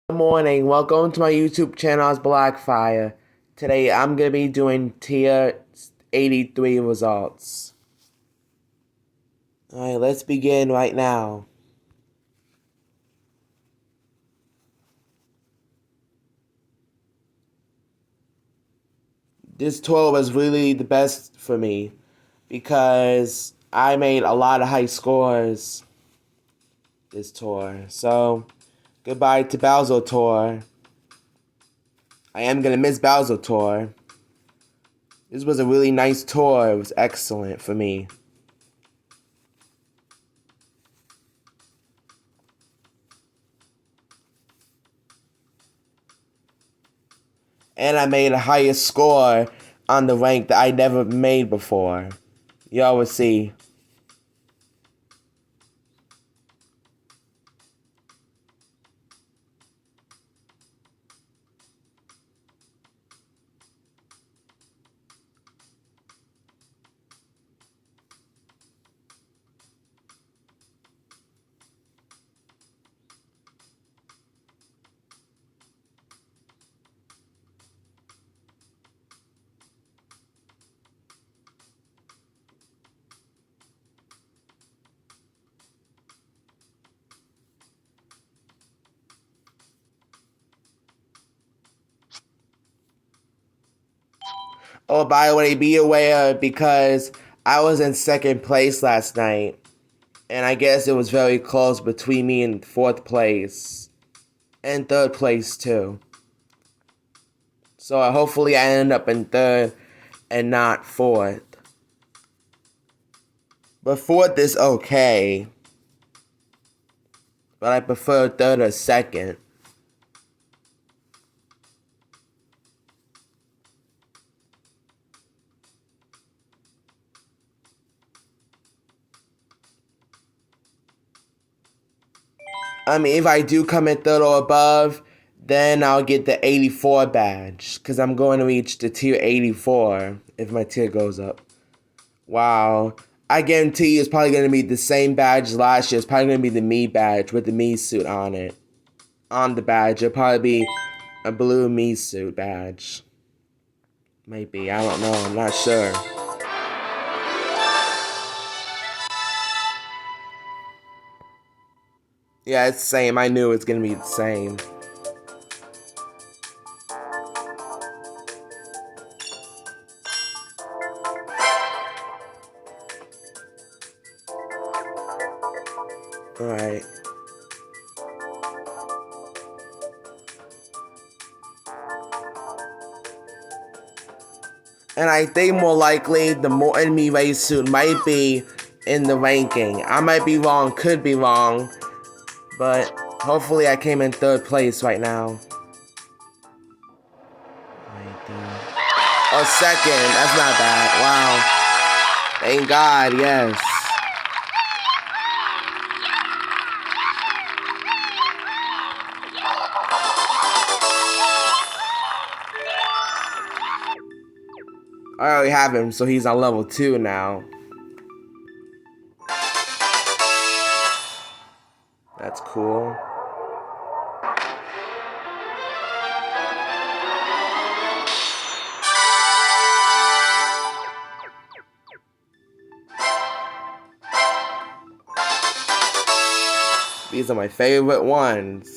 Good morning, welcome to my YouTube channel, it's Blackfire. Today I'm going to be doing tier 83 results. Alright, let's begin right now. This tour was really the best for me because I made a lot of high scores this tour. So, goodbye to Bowser Tour. I am going to miss Bowser Tour. This was a really nice tour, it was excellent for me. And I made a higher score on the rank that I never made before. Y'all will see. Oh, by the way, be aware because I was in second place last night. And I guess it was very close between me and fourth place. And third place too. So hopefully I end up in third and not fourth. But fourth is okay. But I prefer third or second. I mean, if I do come in third or above, then I'll get the 84 badge. Because I'm going to reach the tier 84 if my tier goes up. Wow. I guarantee you it's probably going to be the same badge as last year. It's probably going to be the me badge with the me suit on it. On the badge. It'll probably be a blue me suit badge. Maybe. I don't know. I'm not sure. Yeah, it's the same. I knew it was going to be the same. Alright. And I think more likely the more enemy race suit might be in the ranking. I might be wrong, could be wrong. But hopefully I came in third place right now. Oh, second. That's not bad. Wow. Thank God, yes. I already have him, so he's on level 2 now. That's cool. These are my favorite ones.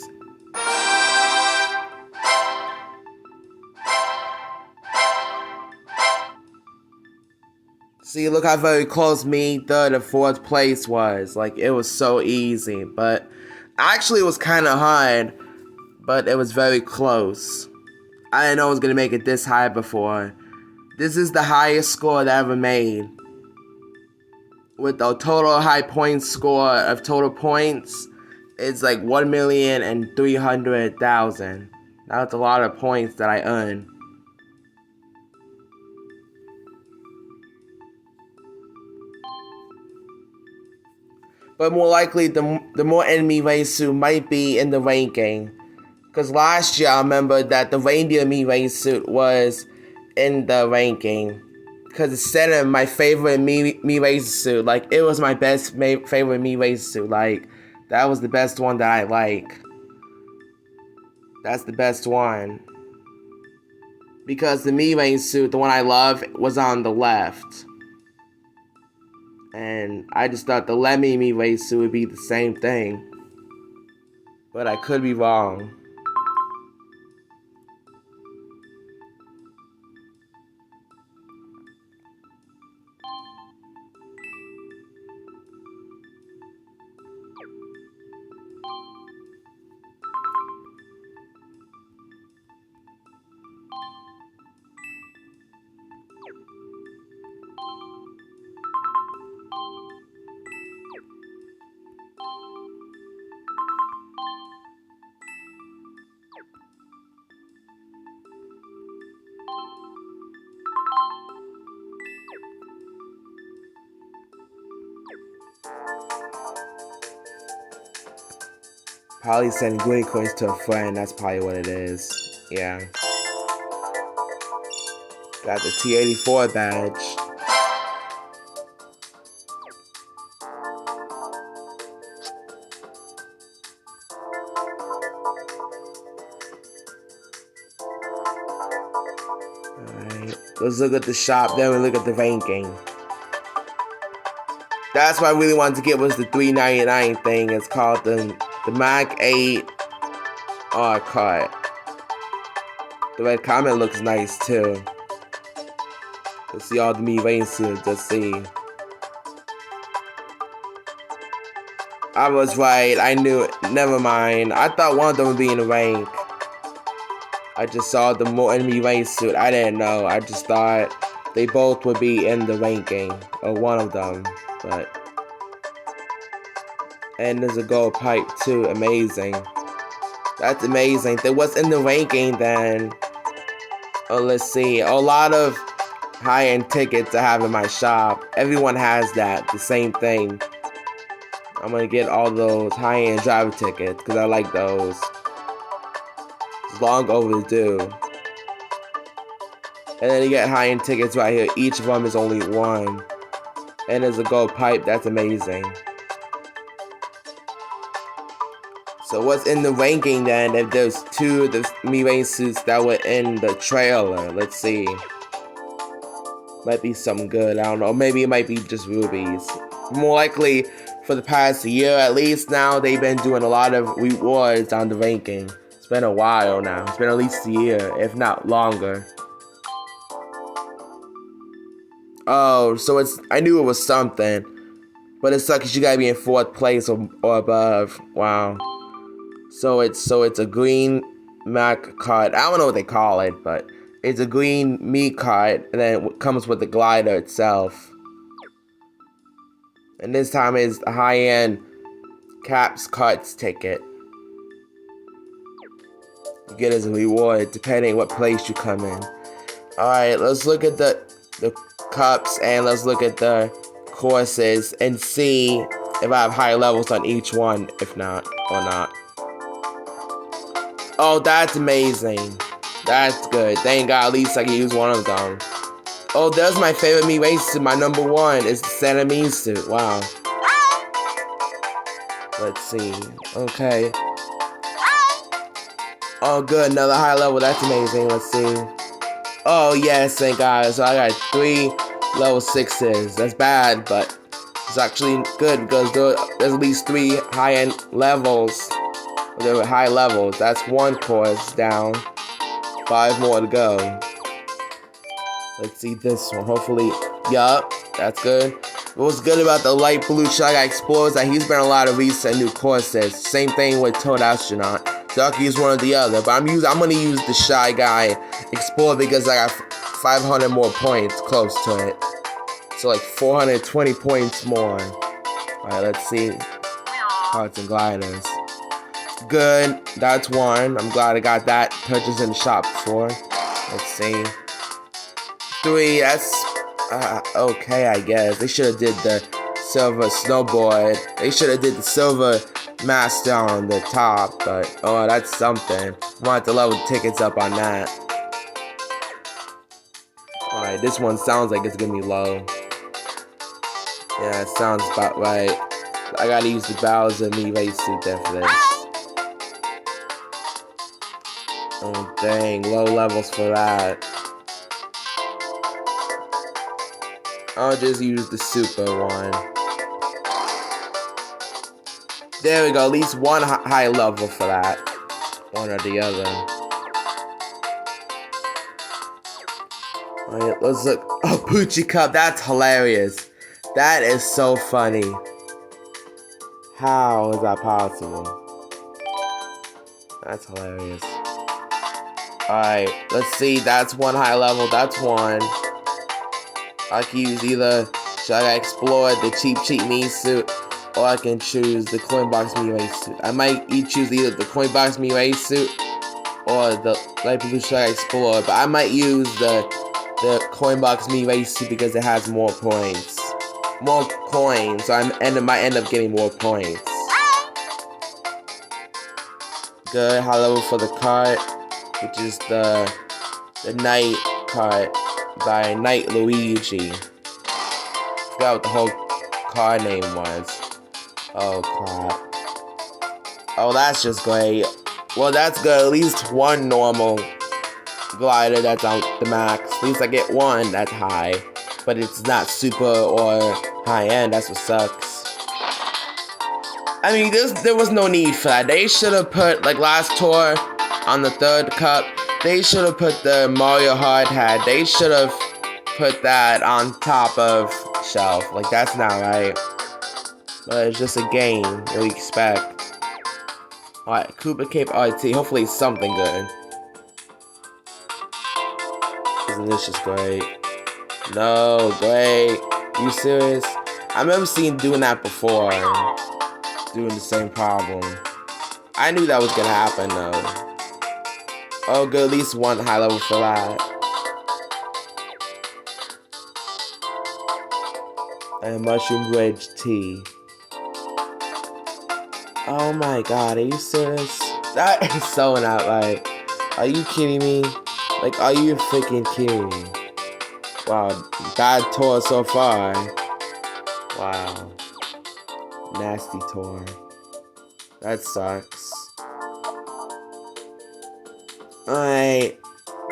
See, look how very close me third and fourth place was. Like, it was so easy. But actually, it was kind of hard. But it was very close. I didn't know I was going to make it this high before. This is the highest score that I ever made. With a total high point score of total points, it's like 1,300,000. That's a lot of points that I earned. But more likely, the more enemy race suit might be in the ranking. Because last year, I remember that the reindeer me race suit was in the ranking. Because instead of my favorite me race suit, like, it was my best favorite me race suit. Like, that was the best one that I like. That's the best one. Because the Mii suit, the one I love, was on the left. And I just thought the Lemmy Mii suit would be the same thing. But I could be wrong. Probably sending green coins to a friend, that's probably what it is. Yeah. Got the T84 badge. Alright, let's look at the shop, then we look at the ranking. That's what I really wanted to get was the $3.99 thing. It's called the Mac 8 Kart. The red comment looks nice too. Let's see all the Mii rain suits, let's see. I was right, I knew it. Never mind. I thought one of them would be in the rank. I just saw the more enemy rain suit. I didn't know. I just thought they both would be in the ranking. Or one of them. But and there's a gold pipe too. Amazing. That's amazing. If it was in the ranking then let's see. A lot of high-end tickets I have in my shop. Everyone has that. The same thing. I'm gonna get all those high-end driver tickets because I like those. It's long overdue. And then you get high-end tickets right here. Each of them is only one. And there's a gold pipe. That's amazing. So what's in the ranking then? If there's two of the Mii rain suits that were in the trailer. Let's see. Might be something good. I don't know. Maybe it might be just rubies. More likely, for the past year at least now, they've been doing a lot of rewards on the ranking. It's been a while now. It's been at least a year, if not longer. Oh, so it's... I knew it was something. But it sucks because you gotta be in 4th place or above. Wow. So it's a green Mac card. I don't know what they call it, but it's a green Mii card, and then it comes with the glider itself. And this time is a high-end Caps Karts ticket. You get as a reward depending what place you come in. Alright, let's look at the cups and let's look at the courses and see if I have high levels on each one, if not, or not. Oh, that's amazing. That's good. Thank God, at least I can use one of them. Oh, there's my favorite Mii race suit. My number one is the Santa Mii suit. Wow. Let's see. Okay. Oh, good. Another high level. That's amazing. Let's see. Oh, yes. Thank God. So I got 3 level 6s. That's bad, but it's actually good because there's at least 3 high-end levels. There were high levels. That's 1 course down. 5 more to go. Let's see this one. Hopefully, yup, that's good. What's good about the light blue Shy Guy Explorer is that he's been a lot of recent new courses. Same thing with Toad Astronaut. So I can use one or the other. But I'm gonna use the Shy Guy Explorer because I got 500 more points close to it. So like 420 points more. Alright, let's see. Karts and gliders. Good. That's 1. I'm glad I got that purchase in the shop before. Let's see. 3. That's okay, I guess. They should have did the silver snowboard. They should have did the silver master on the top, but oh, that's something. Want to level tickets up on that. Alright, this one sounds like it's gonna be low. Yeah, it sounds about right. I gotta use the Bowser Mii race suit there for this. Oh dang, low levels for that. I'll just use the super one. There we go, at least one high level for that. One or the other. Alright, let's look. Oh, Poochie Cup, that's hilarious. That is so funny. How is that possible? That's hilarious. Alright, let's see, that's one high level, that's one. I can use either, should I explore the cheap me suit, or I can choose the Coinbox Mirai suit. I might choose either the Coinbox Mirai suit, or the Light Blue Shy Explorer, but I might use the Coinbox Mirai suit because it has more points. More coins, so it might end up getting more points. Good, high level for the Kart, which is the Night Kart by Night Luigi. Forgot what the whole car name was. Oh crap. Oh, that's just great. Well, that's good. At least one normal glider that's on the max. At least I get one that's high. But it's not super or high end. That's what sucks. I mean, there was no need for that. They should have put, like last tour on the third cup, they should have put the Mario Hard Hat. They should have put that on top of shelf. Like, that's not right. But it's just a game. What do you expect? Alright, Koopa Cape RT. Hopefully it's something good. Isn't this just great? No, great. Are you serious? I remember seeing doing that before. Doing the same problem. I knew that was gonna happen though. Oh, good, at least one high level for that. And Mushroom Wedge Tea. Oh my god, are you serious? That is so not right. Are you kidding me? Like, are you freaking kidding me? Wow, bad tour so far. Wow. Nasty tour. That sucks. Alright.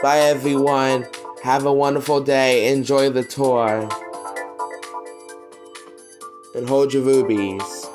Bye everyone. Have a wonderful day. Enjoy the tour. And hold your rubies.